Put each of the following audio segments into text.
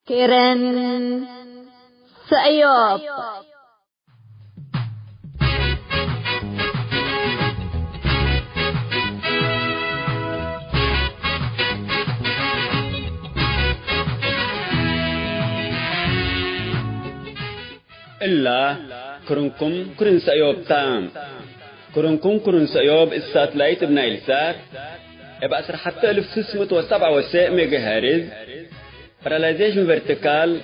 كيرن سأيوب إلا كرنكم كرن سأيوب تام كرنكم كرن سأيوب الساتلايت بنايلسات بأسر حتى 1607 ميجا هرتز ريلايزيشن فيرتيكال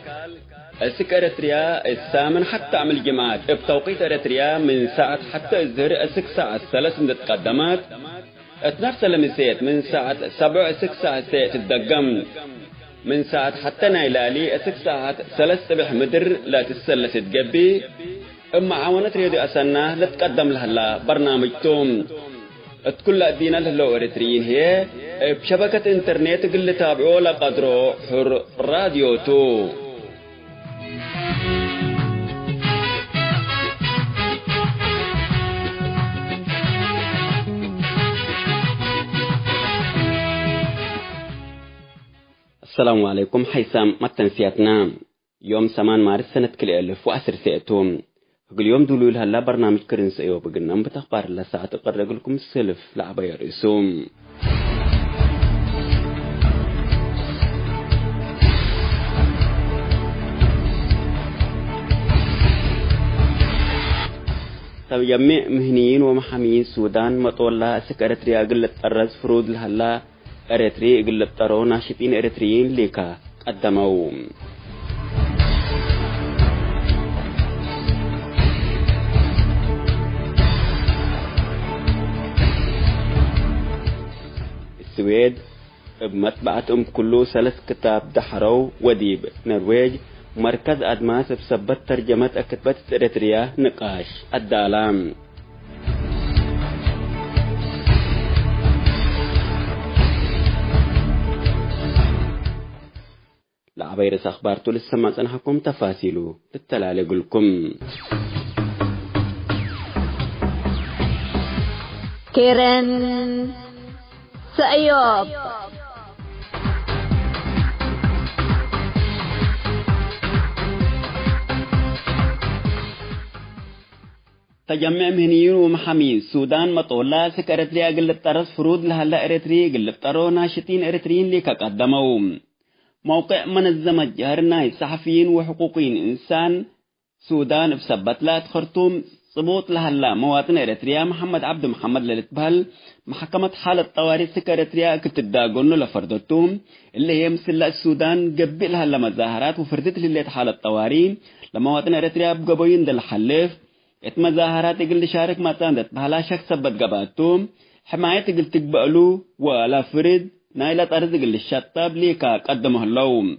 السك إريتريا الثامن حتى عمل جماعات بتوقيت إريتريا من ساعة حتى الظهر السك ساعة 3 متقدمات 12 لمسيت من ساعة 7 6 ساعة تتدقم من ساعة حتى نايلالي 6 ساعات 3 مدر لا تسلس تقبي اما عاونت رياضي أسنة لا تقدم لها برنامج توم كل الدين اللي إريتريين هي بشبكة انترنت اللي تابعوه لقدروا حر راديو تو. السلام عليكم حيسام متنسياتنا يوم 8 مارس سنة كل 1010 سيئتهم اليوم دولول هلا برنامج كرن سأيو بقنام بتخبار الله ساعة أقرق لكم السلف لعبا يرسوم يجمع مهنيين ومحامين السودان مطولة سك إريتريا قلت الرز فروض لهلا إريتري قلت ترو ناشطين إريتريين ليكا قدموا السويد بمطبعة كله 3 كتاب دحرو وديب نرويج مركز أدماس بسبت ترجمة كتبة إريتريا نقاش الدالام لعبيرس أخبارتو لسه ما سنحكم تفاصيله للتلالي قلكم كيرن سأيوب تجمع مهنيين ومحامين السودان مطولة سك إريتريا قلت طرس فروض لهلا إريتري قلت طرو ناشطين إريتريين ليكا قدموا موقع منظمة جهرنا الصحفيين وحقوقيين إنسان سودان بسبت لا خرطوم صبوت لهلا مواطن إريتريا محمد عبد محمد للتبهل محكمة حالة طوارئ سك إريتريا كتداقون لفردتهم اللي هي مثل السودان قبل هلا مظاهرات وفردت لليت حالة طوارئ لمواطن إريتريا بقبوين دل حلف مظاهرات يقل شارك ما تاندت بهلا شخص سبت قباتهم حماية يقل تقبلوا ولا فرد نايلة أرزق للشطاب ليكا قدمه اللوم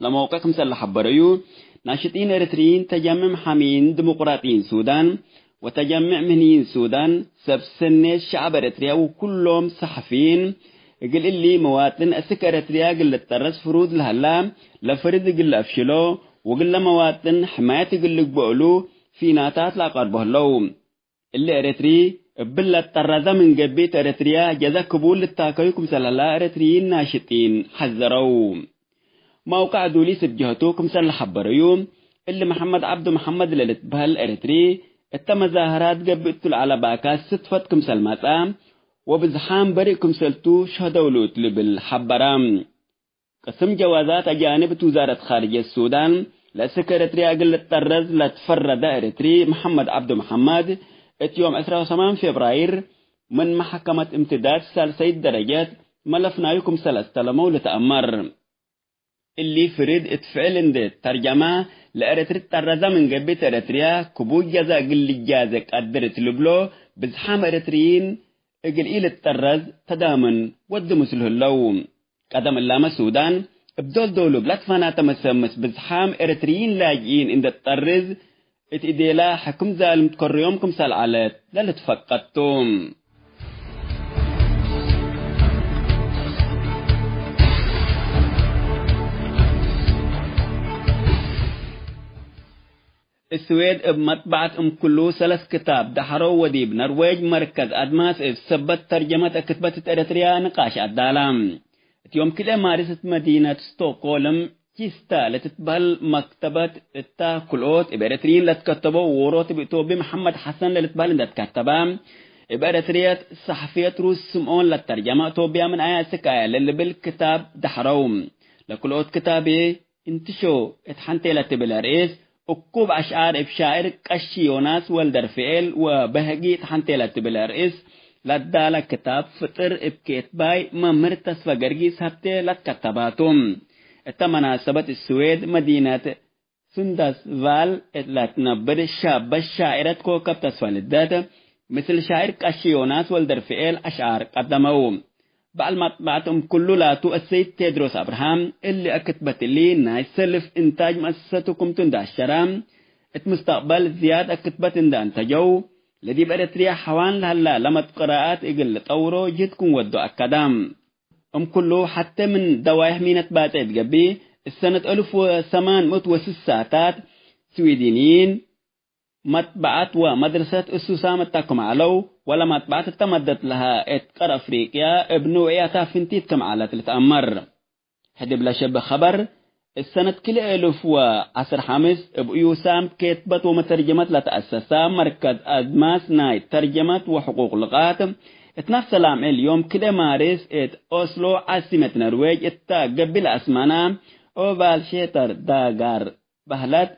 لموقعكم سلح بريو ناشطين إريتريين تجمع محامين ديمقراطيين سودان وتجمع مهنيين سودان سبسن الشعب إريتريا وكلهم صحفيين يقل اللي مواطن أسك إريتريا قل الترس فروض لهلا لفرد قل أفشلو وقل مواطن حماية قل قبولو في ناتات لا قربه اللوم اللي إريتري بلا الترزة من قبيت إريتريا جزا قبول للتاكيكم سلالة إريتريين ناشطين حذروا موقع دولي سبجهتوكم سلح بريوم اللي محمد عبد محمد للتبهل إريتري التمظاهرات قبيتوا على باكاس ستفتكم سلماتا وبزحام بريكم سلتو شهدوا بالحبرام قسم جوازات أجانب وزارة خارجية السودان لسك إريتريا قلت الرز لتفرد إريتري محمد عبد محمد يوم 28 فبراير من محكمة امتداد ثالثي الدرجات ملفنا يكم 3 لمولة أمر اللي فريد اتفعل اندت ترجمة لإريتري الترزة من قبيت إريتريا كبوج جزا قل جازك قدرت لبلو بزحام إريتريين اقل إيل الترز تدامن ود مسله اللوم قدم اللام السودان ابدول دولو بلاتفانا تمسمس بزحام إريتريين لاجئين اند الترز اتديلا حكم ظالم تكريومكم سالعالات لا تفقدتم السويد بمطبعة كله 3 كتاب دحرو وديب نرويج مركز أدماس سبت ترجمة كتبة إريتريا نقاش الدالام يوم كده مارست مدينة ستوكولم كيستا لتتبال مكتبة التا كلوت إبارترين لتكتبوا وروت بإتوبي محمد حسن لتتبال لتكتبام إبارتريات صحفية روس سمعون للترجمة توبيا من آيات سكاية للي بالكتاب دحروم لكلوت كتابي انتشو اتحنتي لتبالاريس أكوب أشعار إبشاعر كشي يوناس والدرفئل وبهجي اتحنتي لتبالاريس لدالا كتاب فطر ابكيت باي ممرتس فقرقي سبتي لتكتباتهم مناسبة السويد مدينة سندس فال لتنبر شاب الشاعرة كوكب تسفلدات مثل شاعر كاشيوناس والدرفئل أشعار قدموهم بعلمات كله لا السيد تيدروس أبراهام اللي أكتبت لي نايسلف إنتاج مؤسستكم تنداشرام مستقبل زياد أكتبت إنتاجو الذي بدأت رياح حوان لهلا لما قراءات إقل طورو جدكم ودو أكدام كله حتى من دوايح مينة باتت قبي السنة 1806 سويدينيين مطبعات ومدرسة السوسام التاكم علو ولا مطبعات تمدت لها اتقر أفريقيا ابنو اياتا فنتيت كم على تلتأمر حدب لشب خبر السنة كل 1015 ابو يوسام كتبت ومترجمت لتأسسا مركز أدماس ناي ترجمت وحقوق لغات اتنفس سلام اليوم كده مارس أوسلو عاصمة نرويج قبل أسمانا وبالشيتر داغار بهلت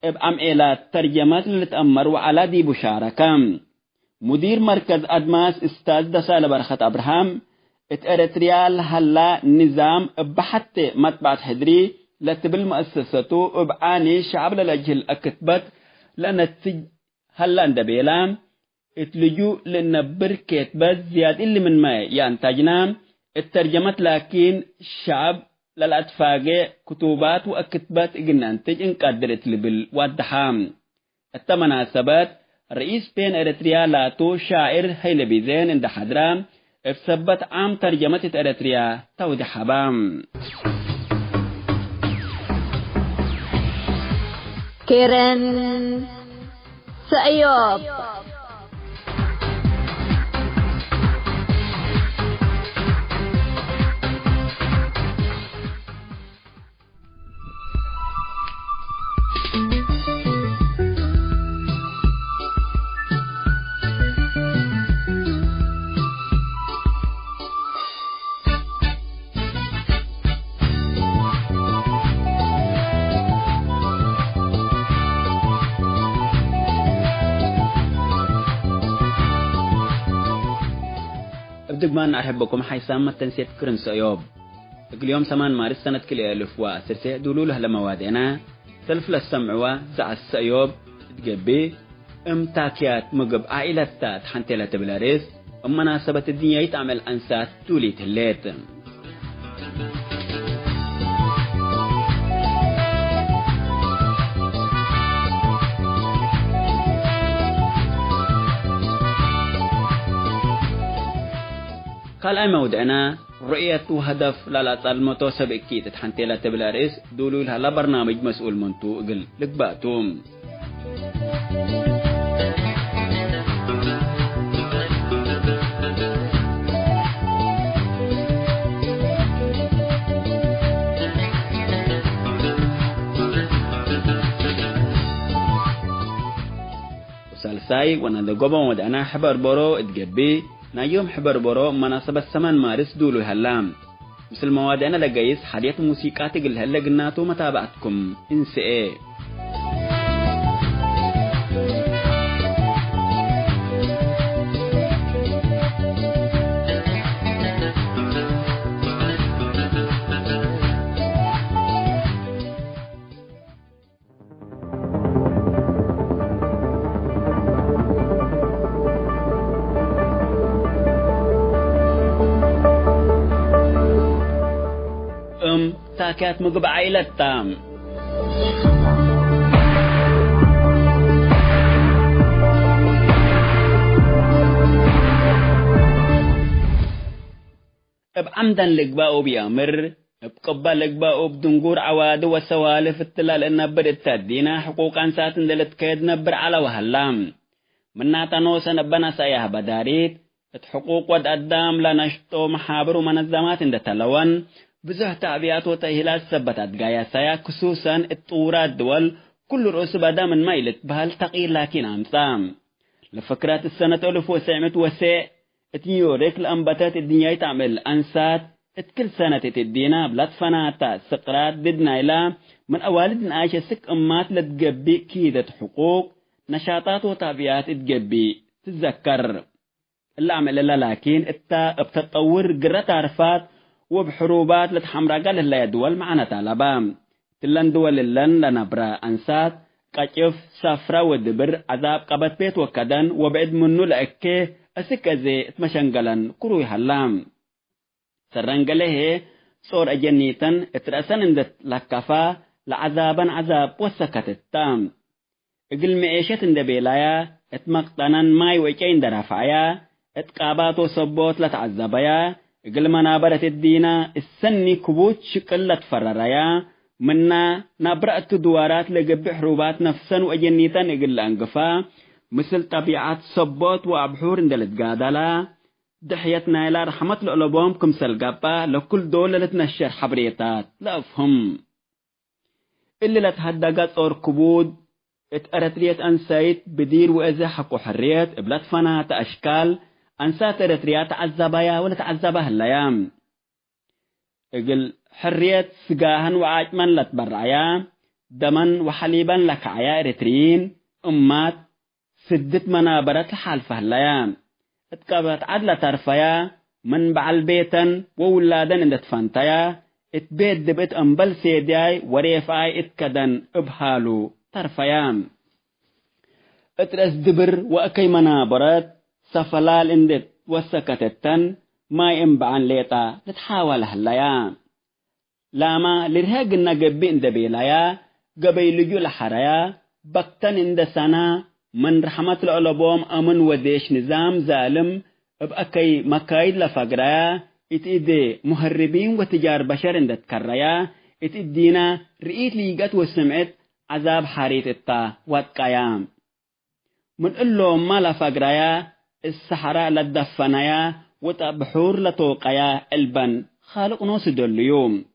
بعملات ترجمات للتأمر وعلى دي بشارة مدير مركز أدماس استاذ دسال برخة أبراهام اتأرتريال هلا نظام بحث مطبعة حدري لتبل مؤسسته بعاني شعب للأجهل أكتبت لنتج هلا اندبيلام اتلجو لنبر كتبت زياد اللي من ما ينتجنا الترجمت لكن الشعب للأتفاقي كتوبات وأكتبات إقنا انتج انقدرت لبل وادحام التمناسبات رئيس بين إريتريا لاتو شاعر هيل بيزين اند حدرام افسبت عام ترجمة إريتريا تودي حبام كيرن سأيوب دقمان أحبكم حيسام التنسيت كرن سأيوب اليوم 8 مارس سنة كل 1010 دولوله لموادنا سلف للسمعوا زع السأيوب تقبي تاكيات مقب عائلة تات حنتلة بلاريس مناسبة الدنيا يتعمل أنسات تولي تليت قال أي مودعنا رؤية هدف لالاتال متوسب إكيد تحنتيلا تبلاريس دولو لها لبرنامج مسؤول منتو قل لقباتهم وسالساي وانا دقوبا ودعنا حبر برو اتقبي نايوم حبر برو مناسبة 8 مارس دولو هلام مثل موادنا لقايس حديث موسيقات قل هلا قناتو متابعتكم انسي ايه تاكات مقب عائلة تام عمدا لقباء بيامر بقبال لقباء بدنقور عواد وسوالف التلال النبر التدينا حقوق انسات دلت كيد نبر على وهلام منا تنوسا نبنا ساياه بداريت حقوق ود أدام لنشتو محابر ومنظمات اند تلوان بزه تعبيات وتأهيلات ثبتت قياسايا خصوصا الطورات دول كل رؤوس بدا من ميلت بهالتقيل لكن أمسام لفكرات السنة 1900 اتنيوريك الأنباتات الدنيا تعمل أنسات كل سنة تدينا بلاد فناتا سقرات ددنا إلى من أوالد عايشة سك أمات لتقبي كيدة حقوق نشاطات وطبيعات تقبي تتذكر اللي عمل لكن إتا بتطور قرة عرفات وبحروبات لتحمرق لله دول معنا طالبام تلن دول اللن لنبرا أنسات قاكف سافرة ودبر عذاب قبط بيت وكدن وبعد منه لأكي أسكازي اتمشنقلن كروي حلام سرنقله صور أجنيتن اترأسن اندت لكفا لعذابا عذاب وسكت التام اقل معيشة اندبيلايا اتمقتنن ماي ويكين درافعيا اتقاباتو صبوت لتعذبايا اقل منابرة الدينة السني كبوت شكل لتفرريا منا نبرأت دوارات لقب حروبات نفسا وأجنيتن اقل انقفا مثل طبيعات صبوت وأبحور اندلت قادلا دحيتنا إلى رحمة الألبوم كمسل قابا لكل دولة لتنشر حبريتات لا أفهم اللي لتهدقت صور كبود اتأرتريت أنسايت بدير وإزاحك وحريت بلاد فنات أشكال أنسات أرتريات عذبايا ولا تعذبها الليام اقل حريت سقاهن وعاجمن لتبرعيا دمن وحليبا لكعيا إرتريين أمات سدت منابرت الحالفة الليام اتقابت عدلة ترفيا من بعل بيتن وولادن اندت فانتيا اتبيت دبت انبل سيدياي وريفاي اتكدن ابهالو ترفيا اترس دبر واكي منابرت سفلال اندت وسكتتن ما ينبعن ليتا لتحاول هلايا لاما لرهاق النقبي اندبيلايا قبيلجو لحرايا بكتن اند سنة من رحمة العلبوم أمن وديش نظام ظالم بأكي مكايد لفقرايا اتئدي مهربين وتجار بشر اندت كرايا اتئدينا رئيت ليقات وسمعت عذاب حاريت التا واتقايام من اللهم ما لفقرايا السحراء لدفنايا وتبحور لتوقيا البن خالق نوسد اليوم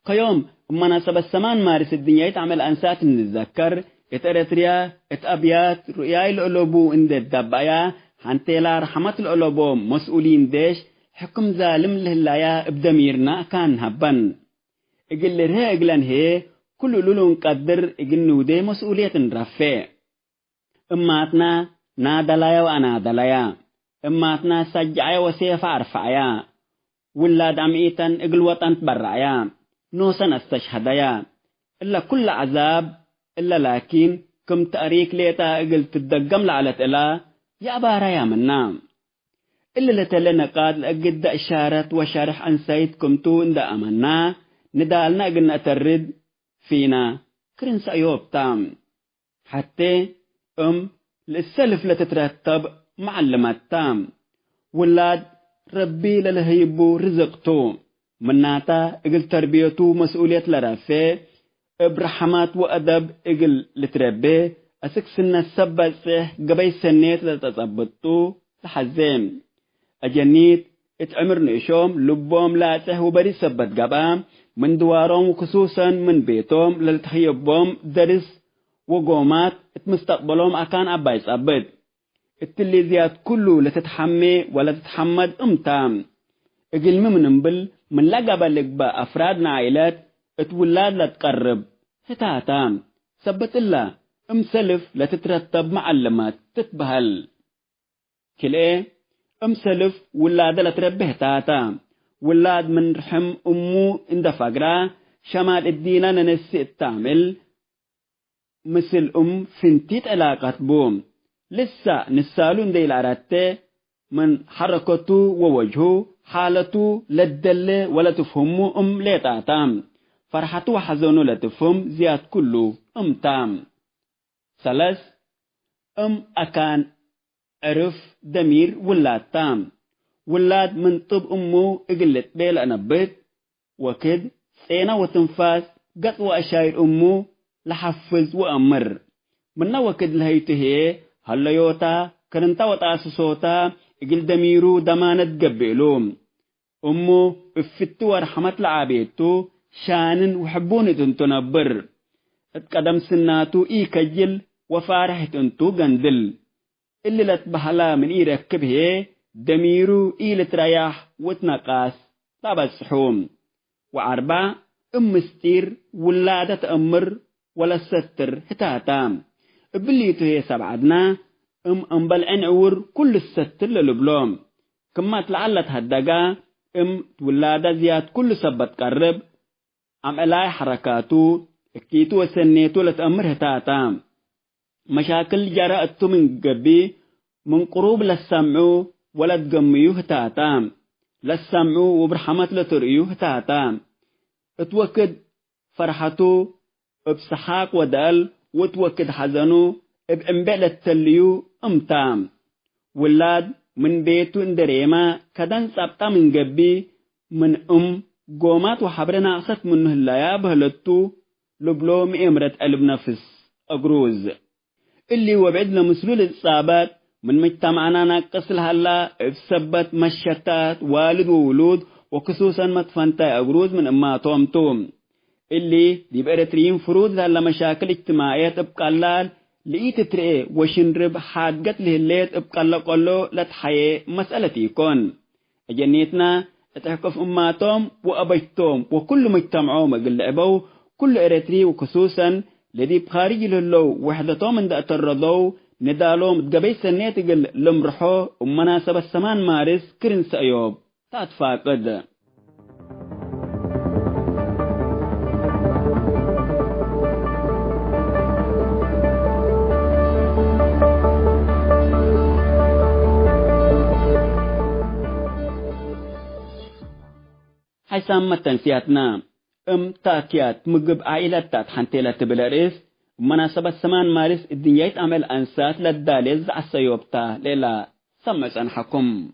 كيوم مناسبة السمان مارس الدنيا يتعمل أنسات نتذكر اتأرتريا اتأبيات رؤياي الألوبو اند الدبايا حانتيلا رحمة الألوبو مسؤولين ديش حكم ظالم لهلايا ابدميرنا كان هبن اقل لرها اقلن هي كل لولون قدر اقل نودي مسؤولية رفع اماتنا نادلايا وانا دلايا اماتنا سجعيا وسيفا عرفعيا ولاد عميتن اقل وطن تبرعيا نوسن استشهديا إلا كل عذاب إلا لكن كم تأريك ليتا اقل تدقم لعلت إلا يا بارا يا منام إلا لتلنا قاد لأقد إشارة وشارح أنسيت كمتو إن دا أمنا ندالنا قلنا ترد فينا كرن سأيوب تام حتى للسلف لتترتب معلمات تام ولاد ربي للهيبو رزقتو مناتا اقل تربيتو مسؤولية لرافي برحمات وأدب اقل لتربي أسك سنة السبع سيه قبي سنيت لتطبطو لحزين أجنيت اتعمر نشوم لبوم لاسه وبري سبت قبام من دوارهم وخصوصا من بيتهم للتخيبهم درس وقومات اتمستقبلهم أكان أبايس أبد التليزيات كله لتتحمي ولا تتحمد امتام اقل ممنبل من لقب لقبا أفرادنا عائلات اتولاد لتقرب هتاتام سبت الله امسلف لتترتب معلمات تتبهل كل ايه امسلف ولاد لتربه تاتام ولاد من رحم امو اند فقرا شمال الدينة ننسي التعمل مثل فنتيت علاقات بوم لسه نسالون دي العراتة من حركته ووجهه حالته للدل ولا تفهمه ليتاتام فرحته وحزنه لا تفهم زياد كله تام ثلاث أكان عرف دمير ولاد تام ولاد من طب أمه اقلت بيل أنبت وكد سينا وتنفاس قط وأشاير أمه لحفظ وأمر من وكد لهيته هليوتا كرنتا وتاسسوتا اقل دميرو دمانت قبلهم أمو افتو ورحمت لعابيتو شانن وحبوني تنتنبر اتقدم سناتو كجل وفارحت انتو غندل اللي لتبهلا من ركبه دميرو لترياح وتنقاس تبسحوم وعربا مستير ولادة أمر ولا ستر هتاتام بليتو هي سبعدنا أمبل أنعور كل الستر للبلوم كما تلعلت هدقا ولادة زياد كل سبت قرب عملاي حركاتو اكيتو وسنيتو لتأمر هتاتام مشاكل جرأتو من قبي من قروب للسمعو ولا تقميو هتاتام للسمعو وبرحمت لترئيو هتاتام اتوكد فرحتو بسحاق ودال وتوكد حزنو بأنبال التليو امتام ولاد من بيتو اندريما كدن سابتا من قبي من قومات وحبرنا أخذت منه الليا بهلتو لبلوم امرت قلب نفس أقروز اللي وبعد لمسلول الصابات من مجتمعنا ناقص الهلا بسبت مشتات والد وولود وخصوصا متفنتا أقروز من أما توم اللي دي بأرترين فروض لها مشاكل اجتماعية تبقى لقيت ترئي وشنرب حاجت لهليت ابقى قلو لتحيي مسألتي كون أجنيتنا اتحكف أماتهم وأبيتهم وكل مجتمعهم أقل أبو كل أرتري وخصوصا لدي بخارج لهلو وحدتهم من دأت الرضو ندالهم تقبي سنيت قل لمرحو ومناسبة 8 مارس كرن سأيوب تاتفاقد حيث متن سياتنا تاكيات مقب عائلات تات حنتيلة بلاريس مناسبة 8 مارس الدنيا تعمل أنسات للداليز عالسيوبتا ليلا سمس أنحكم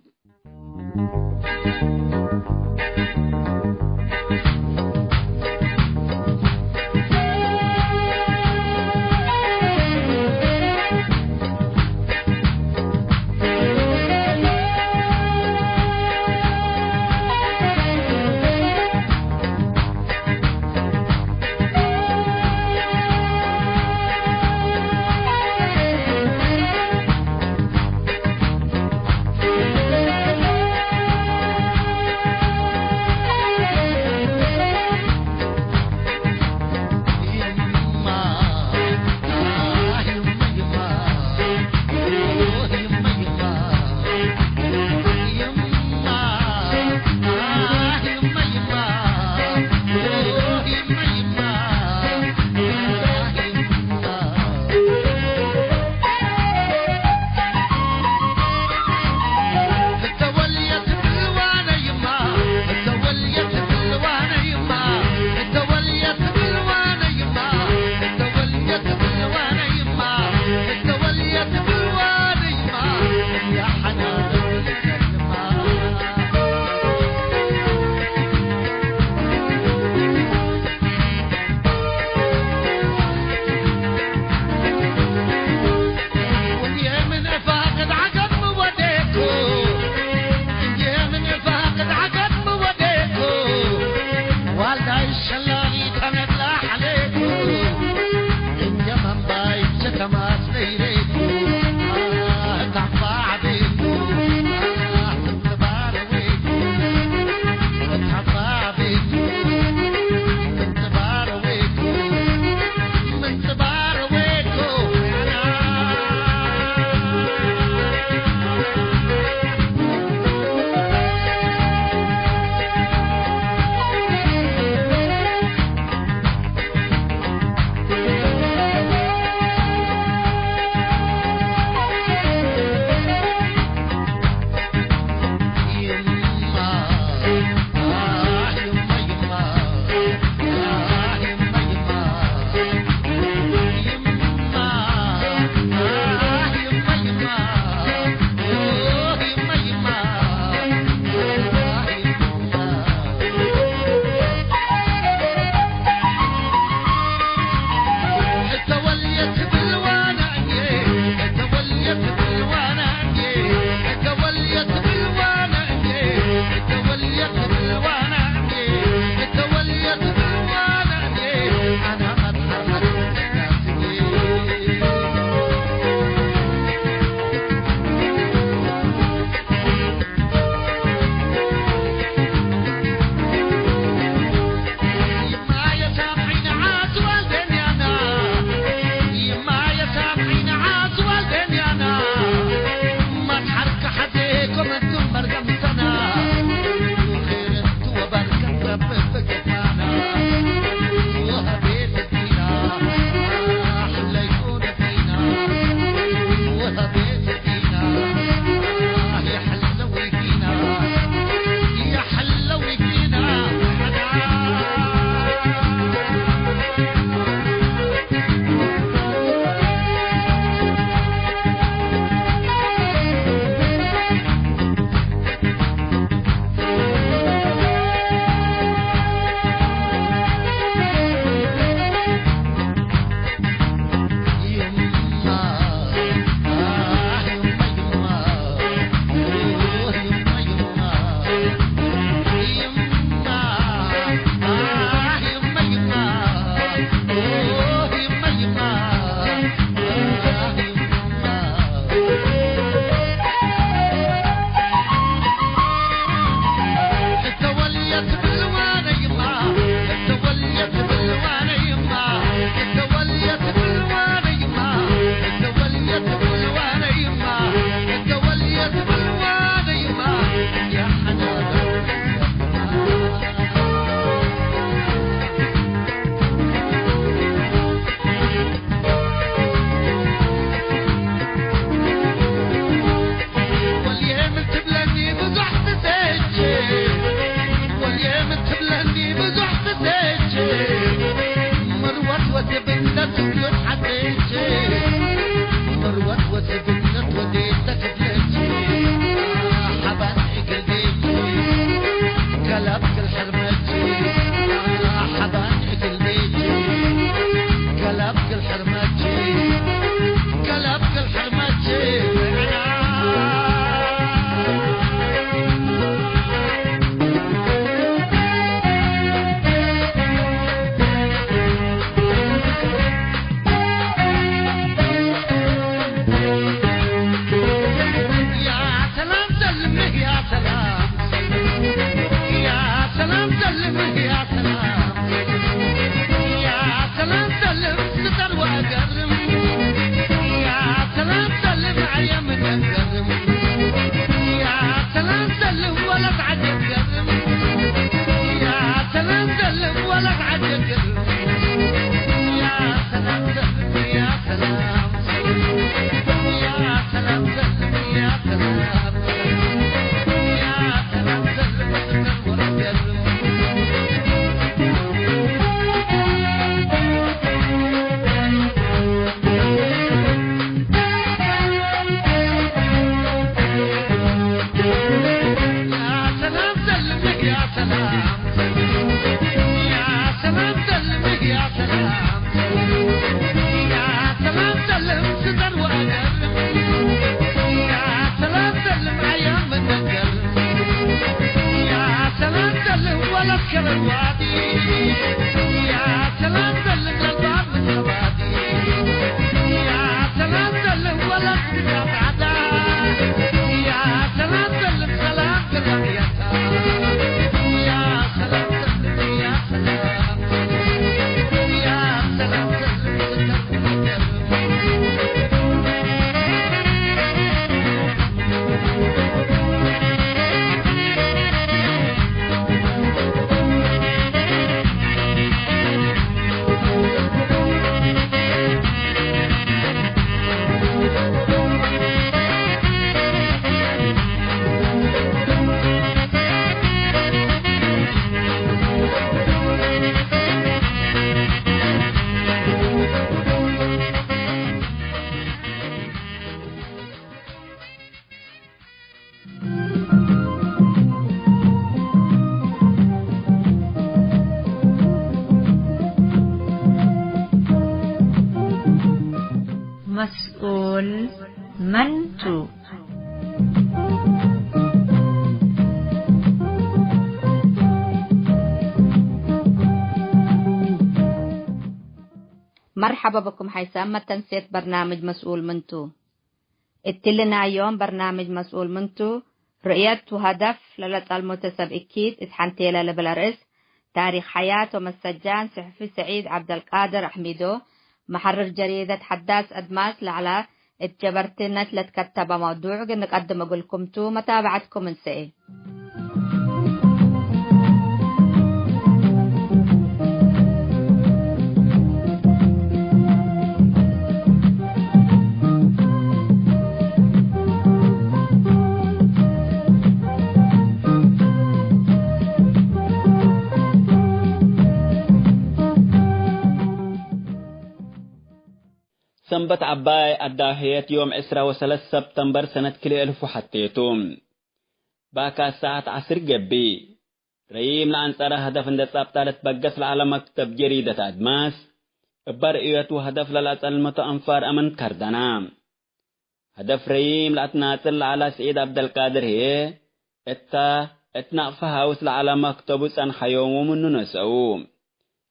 سلام سلم يا سلام يا سلام سلم ستر وأقرم يا سلام سلم عيا من أقرم يا سلام سلم ولا تعجب قرم يا سلام سلم ولا تعجب قرم يا سلام سلم يا سلام سلم يا سلام سلم يا سلام يا سلام سلم ستر وأقرم مسؤول منتو مرحبا بكم حيثما تنسيت برنامج مسؤول منتو. اتلنا يوم برنامج مسؤول منتو رؤية وهدف للطال المتسب اكيد اتحنتيلا لبلارس تاريخ حياة ومسجان صحفي سعيد عبد القادر أحميدو محرر جريدة حداث أدماس لعلى اتجبرتنا لتكتب موضوع نقدم أقول لكم تو متابعتكم من سئي. سنبت عباي الداهية يوم 23 سبتمبر سنة 2000 باكا ساعة عصر جبي ريم لعنصر هدف اندت سابتالت بقس على مكتب جريدة أدماس برئية هدف للأسلمة أنفار أمن كردنا هدف ريم لأتناصر على سعيد عبد القادر هي اتنقفها وصل على مكتب سن حيوم من نسعو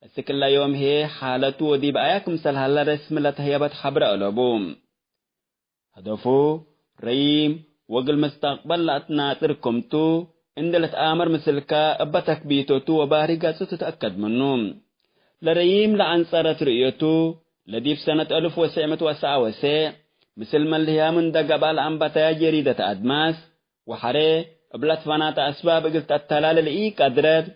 السكل يوم هي حالته دي بأيكم سلها رسم لتهيبت حبر ألبوم هدفو ريم وقل مستقبل لأتناطر كمتو اندلت آمر مثلكا أبتك بيتوتو وبارقا ستتأكد منهم لريم لعنصرت رؤيتو لديف سنة 1999 مثل ما اللي هي من دقبال أنبتا جريدة أدماس وحري بلت فنات أسباب قلت التلال الإي قدرت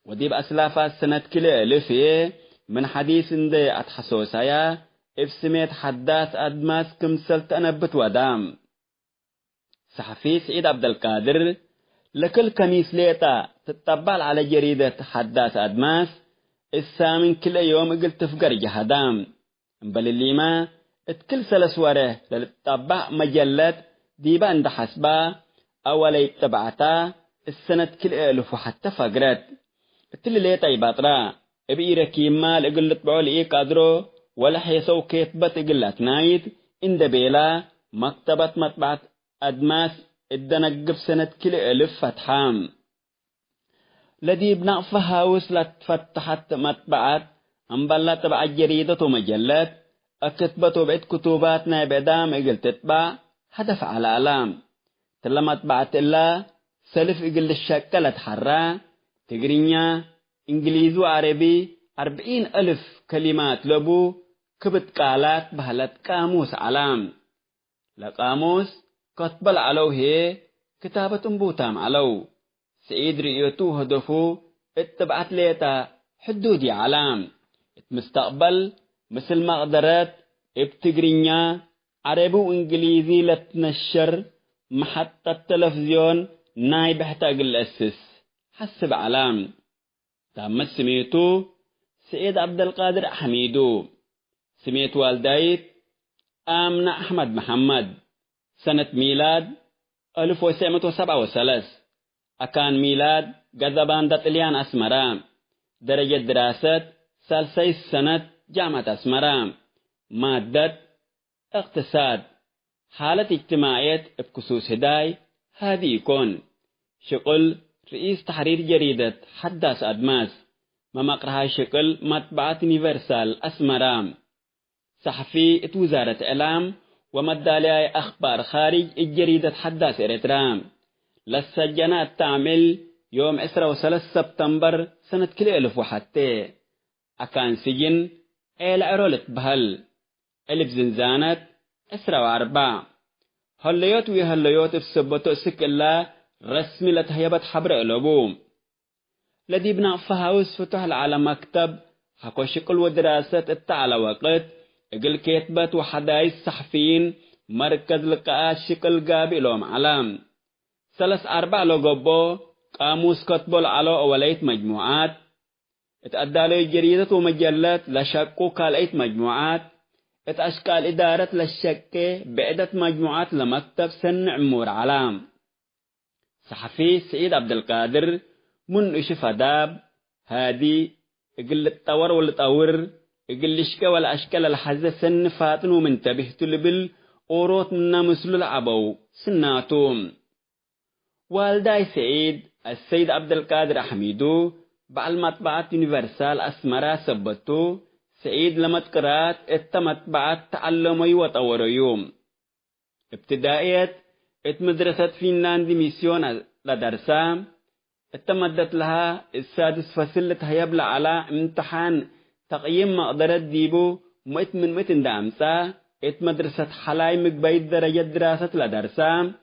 وديب أسلافة سنة 2000 من حديث دي أتحسوسايا إفسميت حداث أدماس كمسلت أنبت ودام صحفي سعيد عبد القادر لكل كميس ليتا تتبال على جريدة حداث أدماس السامن كل يوم قلت تفقر جهدام بل اللي ما اتكل سلسواره للتبع مجلات ديبا عند حسبا أولا يتبعتا السنة 2000 حتى فقرت اتل ليتا يباطرا ابئي ركيمال اقلت بعول ايه قادرو ولا حيسو كيتبت اقلت نايد اند بيلا مكتبت مطبعت أدماس الدنقب سنة 2000 فتحام لدي بنقفها وصلت فتحت مطبعات انبلا تبع الجريدة ومجلات اكتبتوا بعد كتوباتنا بدام اقل تتبع هدف على علام تلا مطبعت الله سلف اقل الشكلة حرا تقرينيا إنجليز وعربي 40,000 كلمات لبو كبت قالات بهلت قاموس علام لقاموس كتبل علو هي كتابة بوتام علو سعيد رئيتو هدفو اتبعت ليتا حدودي علام مستقبل مثل ما قدرت ابتقرينيا عربي وإنجليزي لتنشر محطة التلفزيون ناي بحتاج الأسس حسب علام تم سميتو سعيد عبد القادر حميدو سميت والدايت آمنة أحمد محمد سنة ميلاد 1937 أكان ميلاد قذبان دتليان أسمرام درجة دراسة سالسي سنة جامعة أسمرام مادة اقتصاد حالة اجتماعية بخصوص هداي هذه يكون شغل رئيس تحرير جريدة حداث أدماس ممقرها شغل مطبعة يونيفرسال أسمرام صحفي وزارة إعلام ومدالي أخبار خارج الجريدة حداث إريترام للسجنات تعمل يوم 23 سبتمبر سنة 2001 أكان سجن إلى عرولة بهل ألف زنزانات 4 هليوت ويهليوت بسبتو سك الله رسمي لتهيبة حبر ألبوم لدي بنا فهاوس فتح على مكتب حكو شكل ودراسة التعالى وقت اقل كتبة وحدايس صحفيين مركز لقاءات شكل قابي لهم علام 4 لغبو قاموس كتبول على أوليت مجموعات اتأدالوا جريدة ومجلات لشكو كالأيت مجموعات اتأشكال إدارة للشكة بعدة مجموعات لمكتب سن عمور علام صحفي سعيد عبد القادر من اشف داب هادي اقل التور والتور اقل الشكا والاشكال الحزة سن فاتن ومنتبهت لبل اوروت منا مسلو العبو سناتوم والداي سعيد السيد عبد القادر حميدو بعالمطبعة يونيفرسال أسمرا سبتو سعيد لمتقرات التمطبعة تعلمي وطوريوم ابتدائية مدرسة فنلاند ميسيون لدرسام اتمدت لها السادس فصل هيبلع على امتحان تقييم مقدرات ديبو متن دامسا مدرسة حلاي مقبايد درجة دراسة لدرسام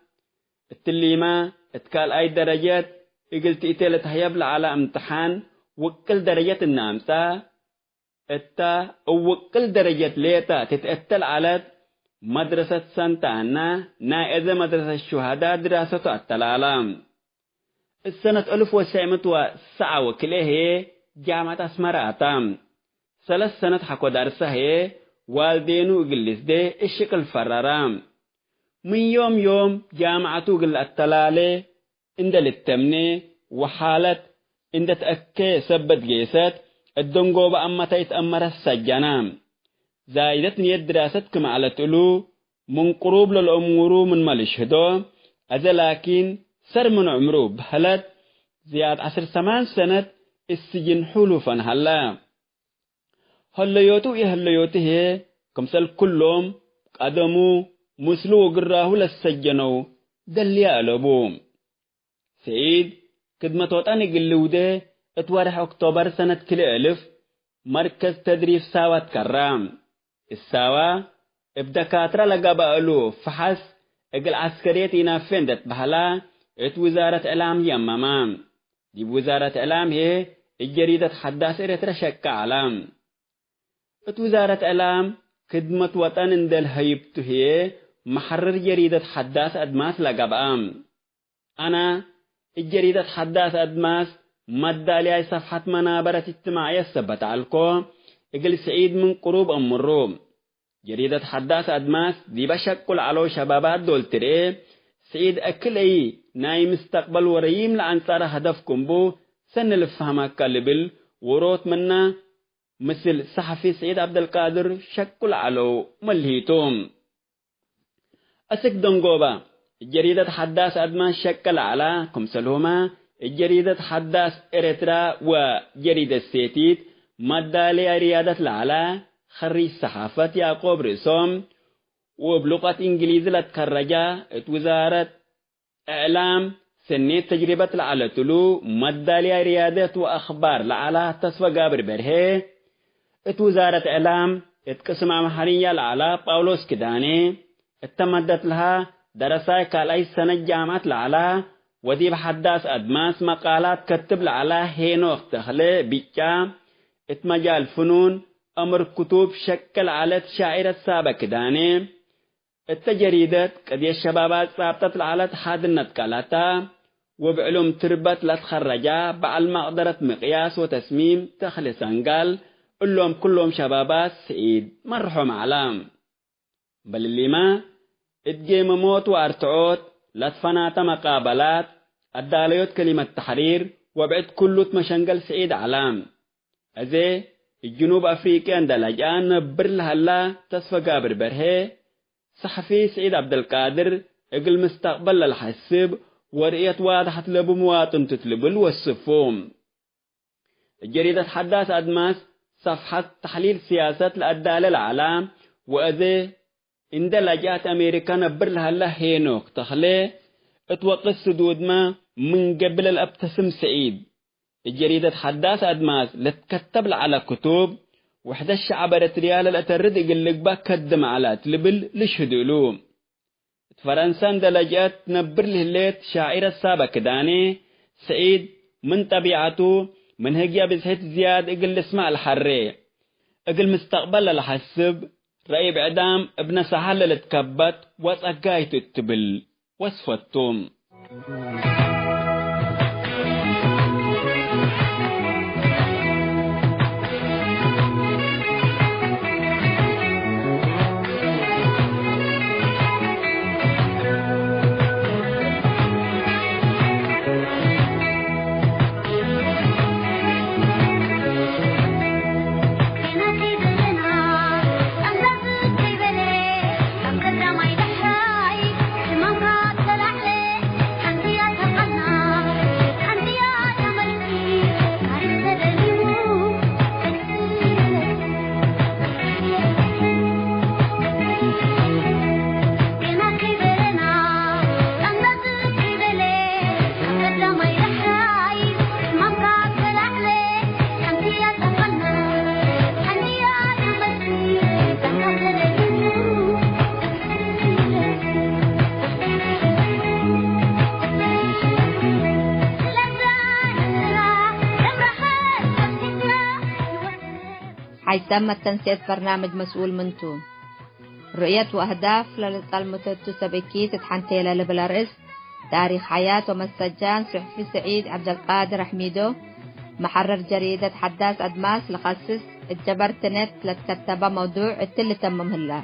التليمة اتكال اي درجات اقلت اتالت هيبلع على امتحان وكل درجة النامسا اتا وكل درجة ليتا تتأتل على مدرسة سانتانا نائزة مدرسة الشهداء دراسة التلالام السنة 1907 وكله جامعة أسمرا أتام 3 سنة حكو درسه والدينو إجلس دي الشكل فرارام من يوم جامعة قل التلالة عند التمني وحالة عند تأكي سبت جيسات الدنقو بأما تيتأمر السجنام زايدت نية دراسة كما على تلو من قروب للأمور من مالشهدو أذا لكن سر من عمره بحلت زياد 10 سنة السجن حلوفا هلا هليوتو هليوته كمسل كلهم قدموا مسلو قراه للسجنو دليا ألبوم سعيد كدمة وطاني قلوده اتوارح أكتوبر سنة 2000 مركز تدريب ساوات كرام الساوا ابدكاترة لقبالو فحس اقل عسكرية ينافندت بحلا وزارة إعلام يمامام دي وزارة إعلام هي الجريدة حداث إريترا شكا علام وزارة إعلام خدمة وطن اندل هيبتو هي محرر جريدة حداث أدماس لقبام أنا الجريدة حداث أدماس مدالي صفحة منابرة اجتماعية سبت عالكو اقل سعيد من قروب أم الروم جريدة حداث أدماس دي بشكل على شبابات دول تري سعيد أكلي ناي مستقبل وريم لأنصار هدفكم بو سن الفهمة كالبل وروت منا مثل صحفي سعيد عبد القادر شكل على ملهيتهم أسك دنقوبا جريدة حداث أدماس شكل على كمسلهما جريدة حداث إريترا وجريدة سيتيت مدالي ريادة العلا خريج صحافة يعقوب رسوم وبلغة إنجليزية لتخرجا وزارة إعلام سنيت تجربة لعلى تلو مداليا ريادة وأخبار لعلى تسوى قابر برهي ات وزارة إعلام اتقسم محرية لعلى باولوس كداني اتمدت لها درساي كالاي سنة جامعة لعلى ودي بحداث أدماس مقالات كتب لعلى هينوخ تخلي بيكا اتمجال فنون أمر كتب شكل على شاعر السابق كداني التجريدات قد الشبابات ثابتت لعلى حادنت كالاتا وبعلوم تربت لتخرجا بعل مقدرة مقياس وتسميم تخلي سنقال كلهم شبابات سعيد مرحوم علام بل اللي ما اتجيم موت وارتعوت لتفنات مقابلات الداليوت كلمة تحرير وبعد كله مشنقل سعيد علام أزي الجنوب أفريقيا اندلجان نبر لهلا تصفى قابر برهي صحفي سعيد عبد القادر اقل مستقبل للحسب ورئية واضحة لبو مواطن تتلبل والصفوم الجريدة حداث أدماس صفحة تحليل سياسات لأدال العالم وأذي إن دلجات أمريكا نبر لهلا هينوك تخلي اتوقع السدود ما من قبل الأبتسم سعيد الجريدة حداث أدماس لتكتب على كتب وحدة الشعب ريال الأترد يقلق باك كدم على تلبل لشهدولو فرنسا دلجات نبر لهليت شاعر السابق داني سعيد من طبيعته من هجيا بزهت زياد اقل اسمع الحري اقل مستقبل الحسب رأي بعدام ابن سهل لتكبت واسقايت التبل واسفتهم حيثما تنسيق برنامج مسؤول منتو رؤية وأهداف للطالمتة سبكي تتحنتي للبلارس تاريخ حياة ومسجان صحفي سعيد عبد القادر حميدو محرر جريدة حداث أدماس لخصص الجبرتنت لتكتب موضوع التل تمم هلا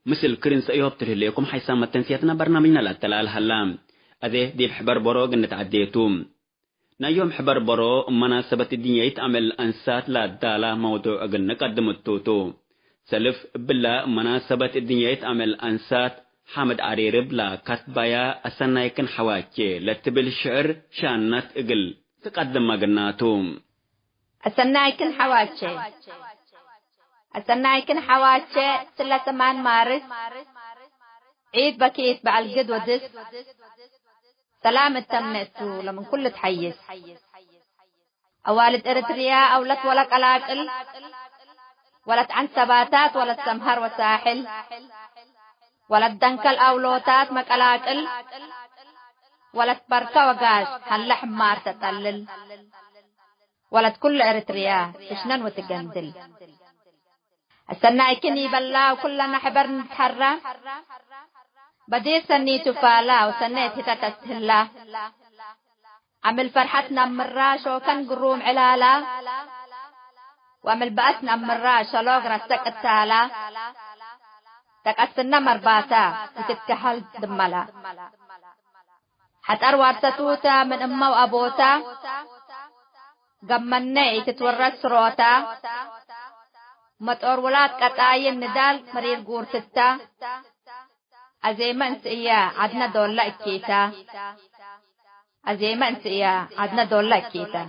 مثل كرنس أيوب ترهليكم حيث ما تنسيتنا برنامجنا للتلال هلام أذي دي بحبر برو قنت عديتوم نايوم حبر برو مناسبة الدنيا يتعمل أنسات لا دالا موضوع أقل نقدم التوتو سلف بلا مناسبة الدنيا يتعمل أنسات حامد عريرب لا كتبايا أسنايكن حواكي لتبل الشعر شانات أقل تقدم مقناتوم أسنايكن حواكي سلا 8 مارس عيد بكيت بعالجد ودس سلام التمنتو لمن كل تحيز أوالد إريتريا أولت ولك العقل ولت عن ثباتات ولت سمهر وساحل ولت دنكل أولوتات مكالاقل ولت بركة وقاش هاللحم مار تتقلل ولت كل إريتريا تشنن وتقندل السنايكني بلا وكلنا حبر نتحرى بدي سني تفالا وسنيت هتا تستهلا عمل فرحتنا مراش وكان قروم علالا وعمل بأسنا مراش لوغ رسك التالا تكسنا مرباتا وتتكحل دملا حتى أروار ستوتا من أمه وأبوتا قمني تتورس روتا مطور ولاد قطاين ندال مرير قورتتا أزيما انسئيا عدنا دولا اكيتا أزيما انسئيا عدنا دولا اكيتا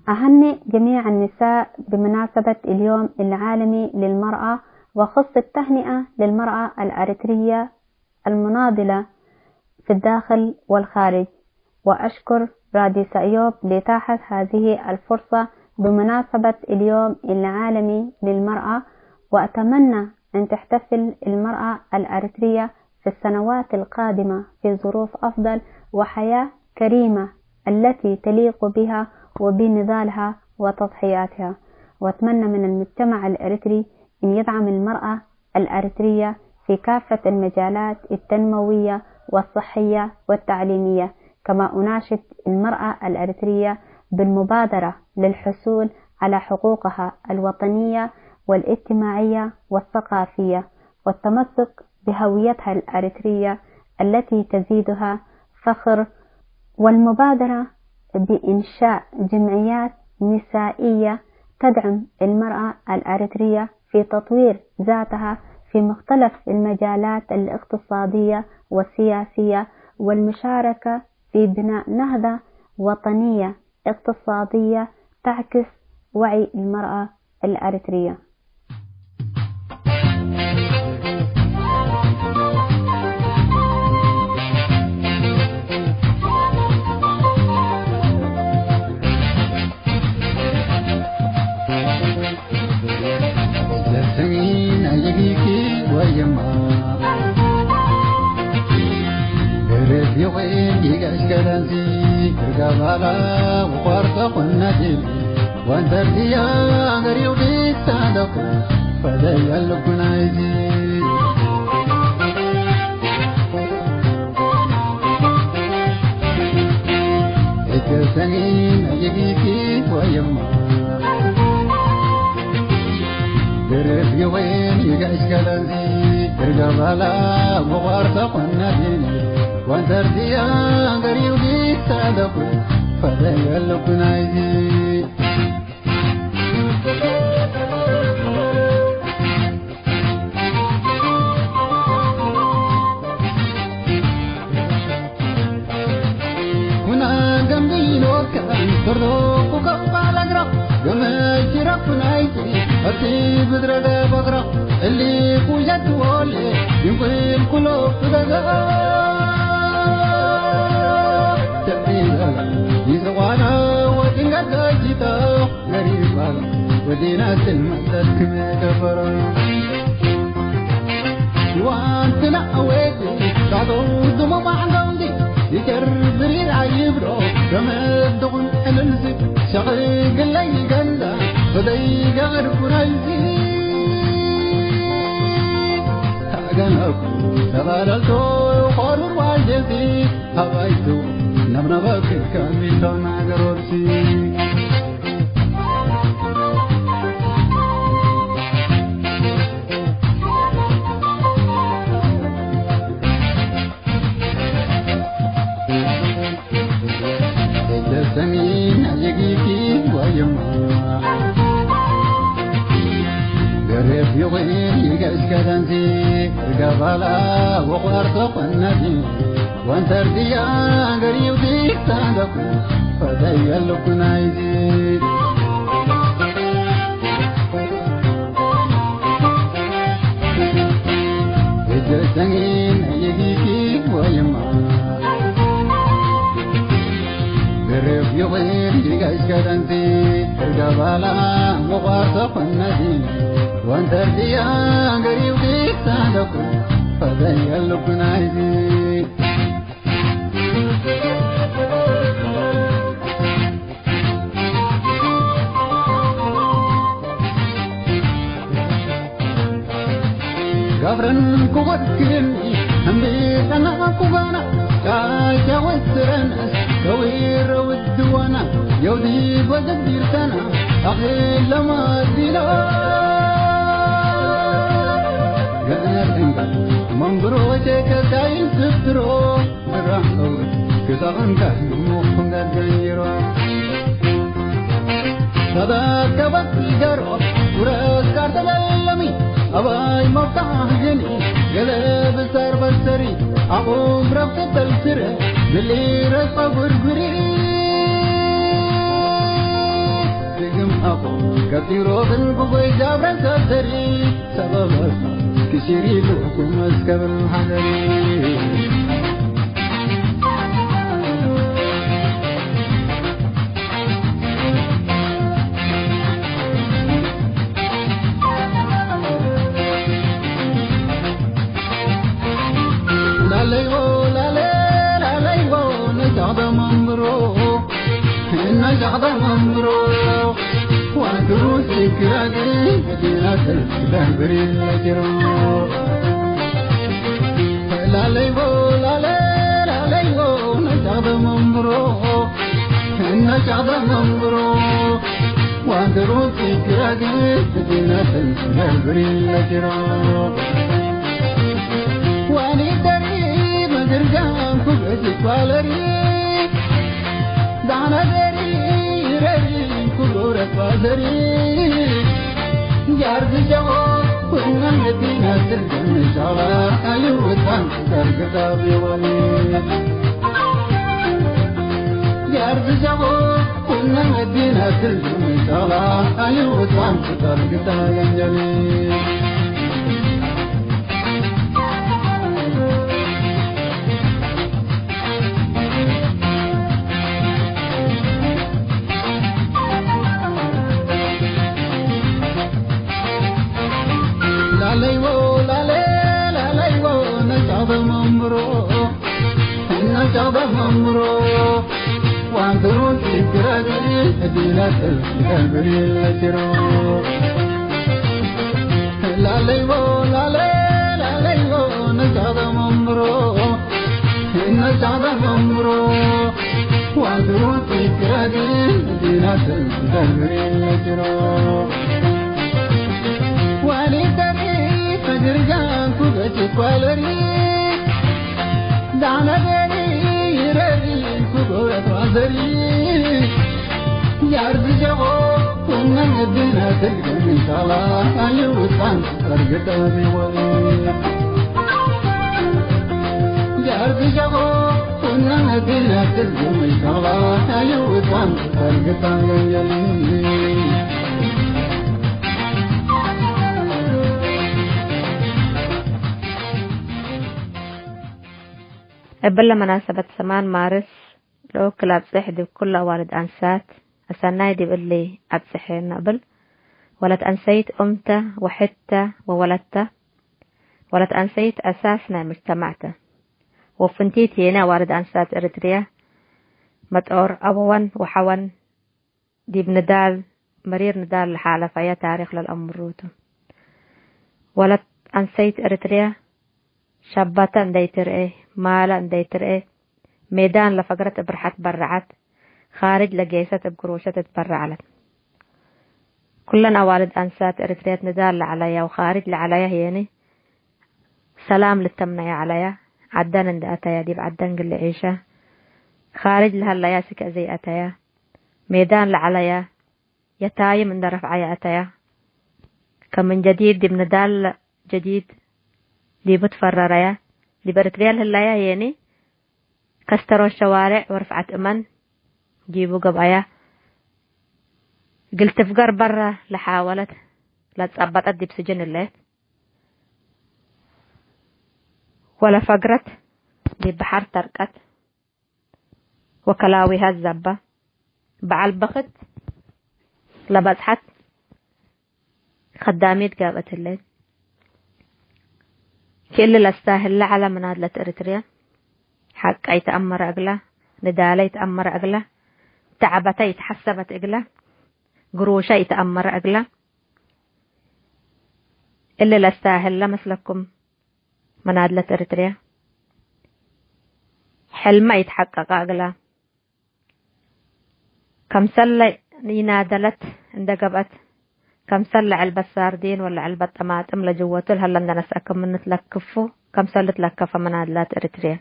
أهنئ جميع النساء بمناسبة اليوم العالمي للمرأة، وخص التهنئة للمرأة الأريترية المناضلة في الداخل والخارج. وأشكر راديو سأيوب لإتاحة هذه الفرصة بمناسبة اليوم العالمي للمرأة، وأتمنى أن تحتفل المرأة الأريترية في السنوات القادمة في ظروف أفضل وحياة كريمة التي تليق بها وبنضالها وتضحياتها. وأتمنى من المجتمع الأريتري أن يدعم المرأة الأريترية في كافة المجالات التنموية والصحية والتعليمية، كما أناشد المرأة الأريترية بالمبادرة للحصول على حقوقها الوطنية والاجتماعية والثقافية، والتمسك بهويتها الأريترية التي تزيدها فخر، والمبادرة بإنشاء جمعيات نسائية تدعم المرأة الأريترية في تطوير ذاتها في مختلف المجالات الاقتصادية والسياسية، والمشاركة في بناء نهضة وطنية اقتصادية تعكس وعي المرأة الأريترية. كثيرو بالبوي جابر تدري سبب كسيري لكم اسكبر حنري نجعد ممرو ودروس كراجي مدينة البهبري الجرو لا ليبو لا ليبو نجعد ممرو نجعد ممرو ودروس كراجي مدينة البهبري الجرو واني دري مدرجان كبسي فالري دانا دري ري كبورة وزري جارد جو كنا مدينة الجنة شالا أيوة كتابي ولي جارد جو كنا مدينة الجنة شالا أيوة كتابي ولي نجعد ممرو وعندروس الكراجي مدينة البهبري الجرو لا ليبو نجعد ممرو نجعد ممرو وعندروس الكراجي مدينة البهبري الجرو واني دري فجرجان كوكتي فالري دانا دري ري كبرت وزري يارد جو كنا مدينة الجنة إن شاء الله أيوة ترقت بولي يارد جو كنا مدينة الجنة إن شاء الله أيوة ترقت بولي قبل مناسبة 8 مارس لو كلاب صحدي بكل والد أنسات أسناي دي بقلي أبصحين قبل ولد أنسيت أمته وحدته وولدته ولد أنسيت أساسنا مجتمعته وفنتيت هنا والد أنسات إريتريا متأور أبوان وحوان دي بندال مرير ندال لحالة فيا تاريخ للأمروتو ولد أنسيت إريتريا شاباتا انديتر ايه مالا انديتر ايه ميدان لفقرة برحت برعت خارج لقيسة بقروشة تبرعلت كلنا والد أنسات إريتريات ندال عليا وخارج لعليا هيني سلام للتمنية عليا عدان اند أتايا ديب عدان قل عيشة خارج لها اللياسك أزي أتايا ميدان لعليا يتاي من درف عيا أتايا كمن جديد دي بندال جديد دي بتفرريا دي برتريال هلايا يعني كستروا الشوارع ورفعت أمن جيبوا قبعيا قلت فقر برا لحاولت لا تصبت أدي بسجن الليل ولا فقرت دي بحر تركت وكلاوي هالزبة بعالبخت لبزحت خداميت قابت الليل كل لاستاهل على منادلة إريتريا حق أي تأمر أقله ندالة يتأمر أقله تعبته يتحسبت أقله قروشة يتأمر أقله اللي لاستاهل لمثلكم منادلة إريتريا حلمه يتحقق أقله كم سلة ينادلت عند قبت كم سلة علبة ساردين ولا علبة طماطم لجوته هلا عندنا نسأكم من تلكفوا كم سلة تلكفة منادلات إريتريا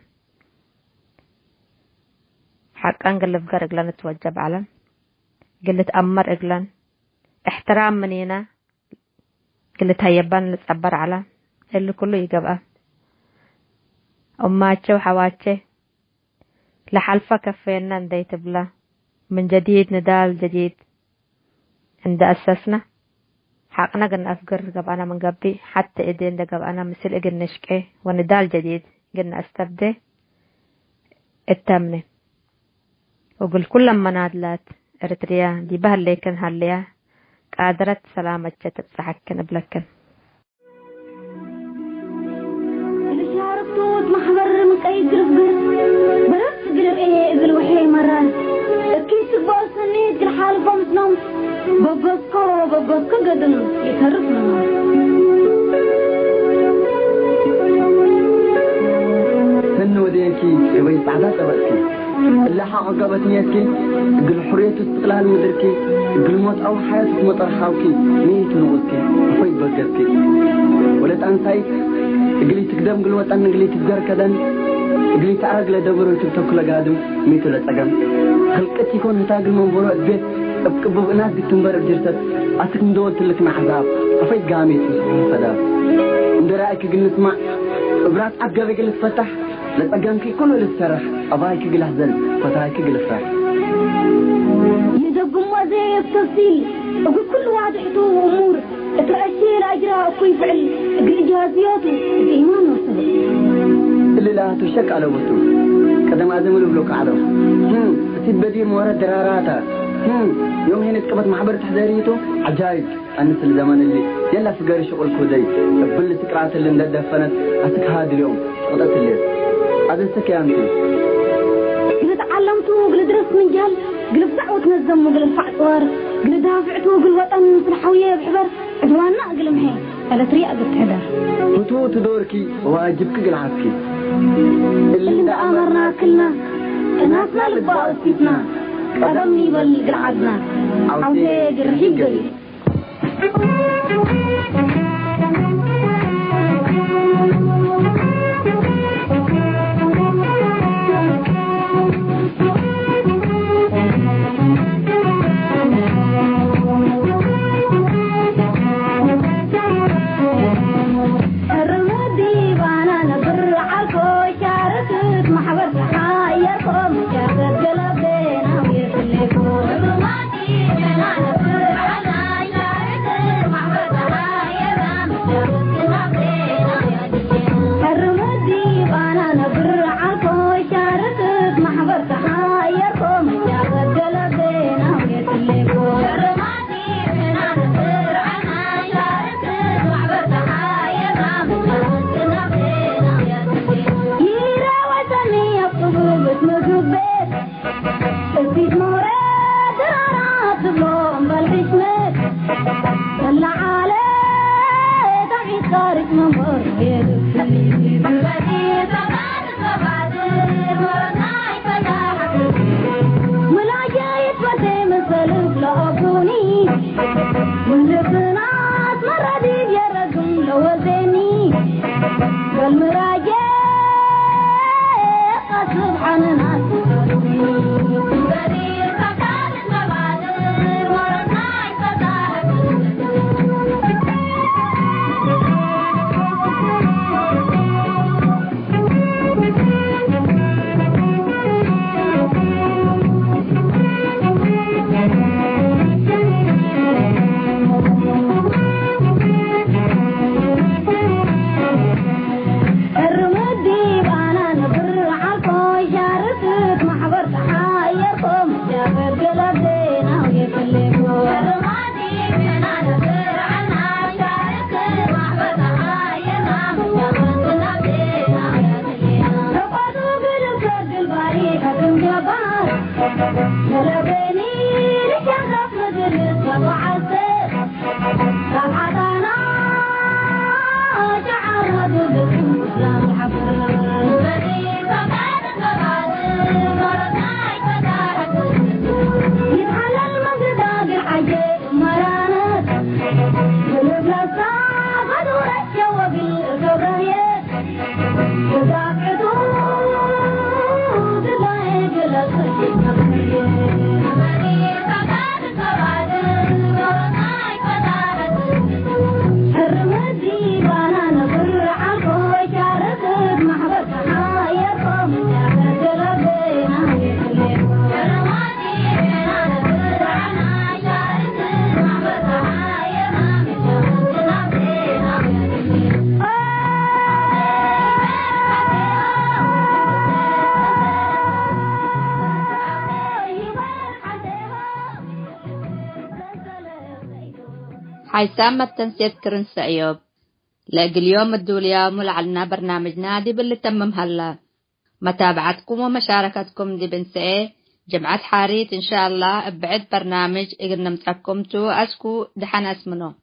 حقا قلب قرق لن نتوجب على قلت أمر إقلن احترام منينا قلت هيبان نتعبر على اللي كله يقبقى أماتش وحواتش لحلفة كفينا نديت بلا من جديد ندال جديد عند أساسنا حقنا قلنا أفقر قبعنا من قبي حتى إيدين دا قبعنا مثل إقل نشكي وندال جديد قلنا أستبدي التامنة وقل كل ما نادلات إريتريا دي بها ليكن هالليا قادرت سلامة تتسحكن بلكن شاركتوت محبر مكايد قلب بس قلب ايه قلب وحي مرات كيس بوصنيت الحال فمسنم بقصكو قدم يترفنا سنو دينكي يبي بعدها تبكي اللي حق قبتنيتكي قل حرية استقلال مدركي قل موت أو حياة مطرحاوكي ميت نوتكي فايد بقتكي ولت أنسايت قلي تقدم قل وطن قلي تقدر كدن قلي تعرق لدبر وتبتوك لقادم ميتو لتقم خلقتي كون هتاقل منبورو أدبيت أبقبب ناس بتنبر بجرتت أتك ندولت لك محذاب أفايد قاميت فداب اندرائك قل نسمع إبرات عقب قل تفتح لتقامكي كله للسرح أبايك قل أحزن فتايك قل فرح يدقم وزي التفصيل أقول كل واحد حتوه أمور اترأشي الأجراء وكي فعل قل جهازياته الإيمان والصبر اللي لا تشك على وطو قدم أزم البلوك عدو تسيب بدي مورد دراراتا يوم هنا تكبت محبر تحذيريته عجايب أنس الزمن اللي يلا فقاري شغل كودي بل تقرأت اللي مدفنت أتك هذا اليوم غطت الليل هذا سكي أنتي قل تعلمتوا قل درست من جهل قل بسعوة نزم وقل الفعطوار قل دافعتوا قل وطن في الحوية بحبر عدوانا قل محين قل طريقة قل تحذر فتوت دوركي واجبك قل عسكي اللي دا أمرنا كلنا ناسنا لبقى وسيتنا قدمني بل قل عدنا عوتي قل رحيب قلي حيسام التنسيب كرنس أيوب لاقي اليوم الدوليوم ولعلنا برنامجنا دي باللي تمم هلا. متابعتكم ومشاركتكم دي بنسئة جمعة حاريت إن شاء الله بعد برنامج إقنا متركمتو أسكو دحنا اسمنو.